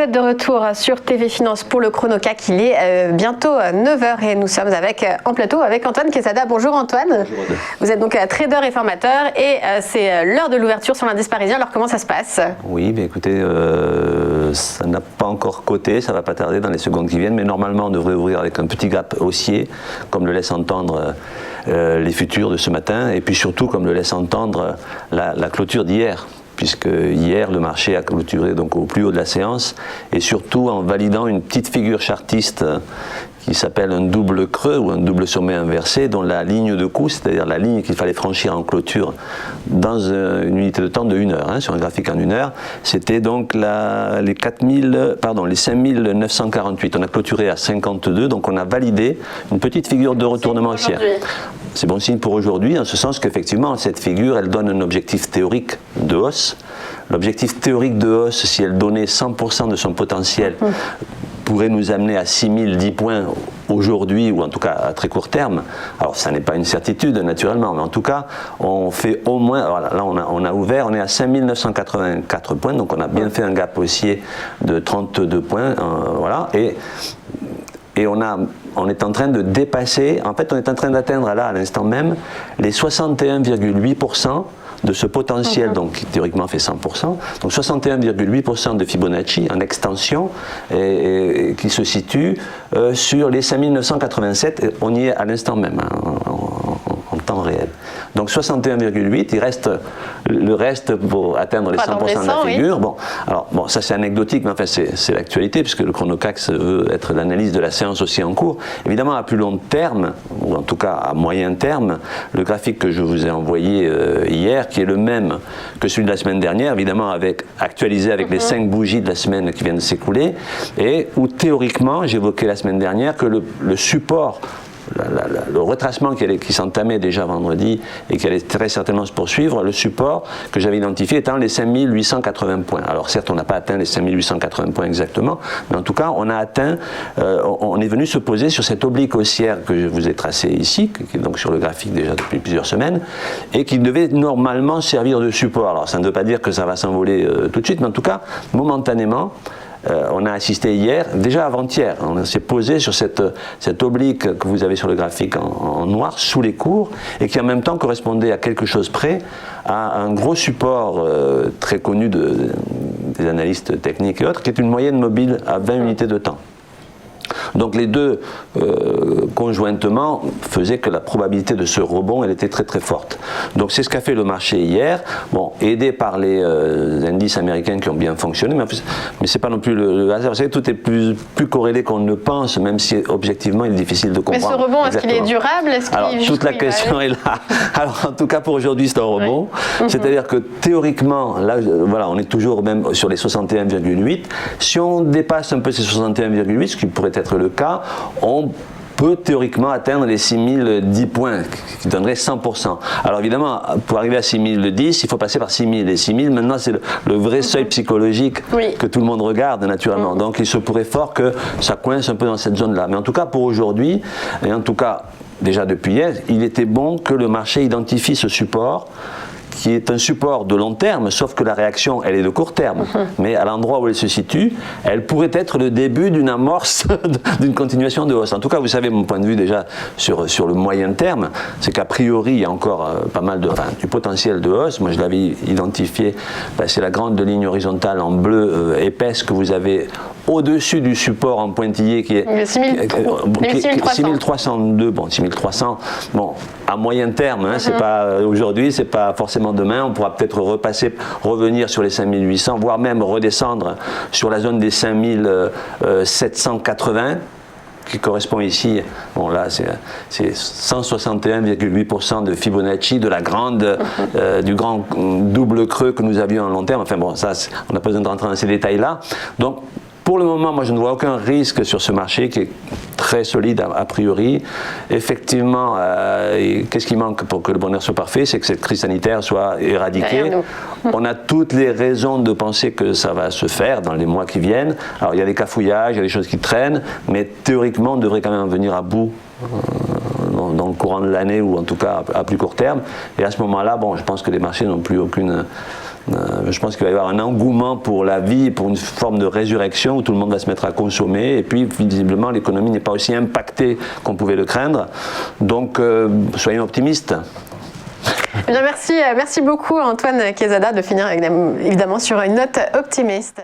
êtes de retour sur TV Finance pour le Chrono-CAC. Il est bientôt 9h et nous sommes en plateau avec Antoine Quesada. Bonjour Antoine. Bonjour. Vous êtes donc trader et formateur et c'est l'heure de l'ouverture sur l'indice parisien. Alors comment ça se passe? Oui, mais écoutez, ça n'a pas encore coté, ça ne va pas tarder dans les secondes qui viennent, mais normalement on devrait ouvrir avec un petit gap haussier, comme le laissent entendre les futurs de ce matin, et puis surtout comme le laisse entendre la clôture d'hier. Puisque hier, le marché a clôturé donc au plus haut de la séance, et surtout en validant une petite figure chartiste qui s'appelle un double creux ou un double sommet inversé, dont la ligne de coup, c'est-à-dire la ligne qu'il fallait franchir en clôture dans une unité de temps de 1 heure, sur un graphique en 1 heure, c'était donc les 5948. On a clôturé à 52, donc on a validé une petite figure de retournement haussière. C'est bon signe pour aujourd'hui, en ce sens qu'effectivement, cette figure, elle donne un objectif théorique de hausse. L'objectif théorique de hausse, si elle donnait 100% de son potentiel, pourrait nous amener à 6010 points aujourd'hui, ou en tout cas à très court terme. Alors ça n'est pas une certitude naturellement, mais en tout cas on fait au moins, voilà, là on a ouvert, on est à 5984 points, donc on a bien fait un gap haussier de 32 points, voilà, et on est en train de dépasser, en fait on est en train d'atteindre là à l'instant même les 61,8% de ce potentiel, donc qui théoriquement fait 100%, donc 61,8% de Fibonacci en extension et qui se situe sur les 5987, et on y est à l'instant même, en temps réel. Donc 61,8, il reste le reste pour atteindre les 100% de la figure. Oui. Bon, ça c'est anecdotique, mais enfin c'est l'actualité, puisque le Chrono-CAC veut être l'analyse de la séance aussi en cours. Évidemment, à plus long terme, ou en tout cas à moyen terme, le graphique que je vous ai envoyé hier, qui est le même que celui de la semaine dernière, évidemment actualisé avec les 5 bougies de la semaine qui viennent de s'écouler, et où théoriquement, j'évoquais la semaine dernière que le support, le retracement qui s'entamait déjà vendredi et qui allait très certainement se poursuivre, le support que j'avais identifié étant les 5880 points. Alors certes, on n'a pas atteint les 5880 points exactement, mais en tout cas, on a atteint, on est venu se poser sur cette oblique haussière que je vous ai tracée ici, qui est donc sur le graphique déjà depuis plusieurs semaines, et qui devait normalement servir de support. Alors ça ne veut pas dire que ça va s'envoler tout de suite, mais en tout cas, momentanément, on a assisté hier, déjà avant-hier, on s'est posé sur cette oblique que vous avez sur le graphique en noir, sous les cours, et qui en même temps correspondait à quelque chose près à un gros support très connu des analystes techniques et autres, qui est une moyenne mobile à 20 unités de temps. Donc les deux conjointement faisaient que la probabilité de ce rebond elle était très très forte. Donc c'est ce qu'a fait le marché hier, bon, aidé par les indices américains qui ont bien fonctionné, mais c'est pas non plus le hasard. Vous savez, tout est plus corrélé qu'on ne le pense, même si objectivement il est difficile de comprendre. Mais ce rebond, est-ce qu'il est durable? Alors toute la question est là. Alors en tout cas pour aujourd'hui c'est un rebond, c'est-à-dire que théoriquement, là voilà, on est toujours même sur les 61,8. Si on dépasse un peu ces 61,8, ce qui pourrait être le cas, on peut théoriquement atteindre les 6010 points, qui donnerait 100%. Alors évidemment, pour arriver à 6010, il faut passer par 6000. Et 6000, maintenant, c'est le vrai seuil psychologique que tout le monde regarde, naturellement. Donc il se pourrait fort que ça coince un peu dans cette zone-là. Mais en tout cas, pour aujourd'hui, et en tout cas, déjà depuis hier, il était bon que le marché identifie ce support, qui est un support de long terme, sauf que la réaction, elle est de court terme. Mais à l'endroit où elle se situe, elle pourrait être le début d'une amorce, d'une continuation de hausse. En tout cas, vous savez, mon point de vue déjà sur le moyen terme, c'est qu'a priori, il y a encore pas mal du potentiel de hausse. Moi, je l'avais identifié, c'est la grande ligne horizontale en bleu épaisse que vous avez au-dessus du support en pointillé qui est 6302, bon, 6300, bon, à moyen terme, c'est pas aujourd'hui, c'est pas forcément demain, on pourra peut-être revenir sur les 5800, voire même redescendre sur la zone des 5780, qui correspond ici, bon là c'est 161,8% de Fibonacci, de la grande, du grand double creux que nous avions en long terme, enfin bon, ça on n'a pas besoin de rentrer dans ces détails-là. Donc pour le moment, moi je ne vois aucun risque sur ce marché qui est très solide a priori. Effectivement, qu'est-ce qui manque pour que le bonheur soit parfait? C'est que cette crise sanitaire soit éradiquée. On a toutes les raisons de penser que ça va se faire dans les mois qui viennent. Alors il y a des cafouillages, il y a des choses qui traînent, mais théoriquement on devrait quand même venir à bout dans le courant de l'année, ou en tout cas à plus court terme. Et à ce moment-là, bon, je pense que les marchés n'ont plus aucune Je pense qu'il va y avoir un engouement pour la vie, pour une forme de résurrection où tout le monde va se mettre à consommer. Et puis, visiblement, l'économie n'est pas aussi impactée qu'on pouvait le craindre. Donc, soyons optimistes. Eh bien, merci beaucoup Antoine Quezada de finir évidemment sur une note optimiste.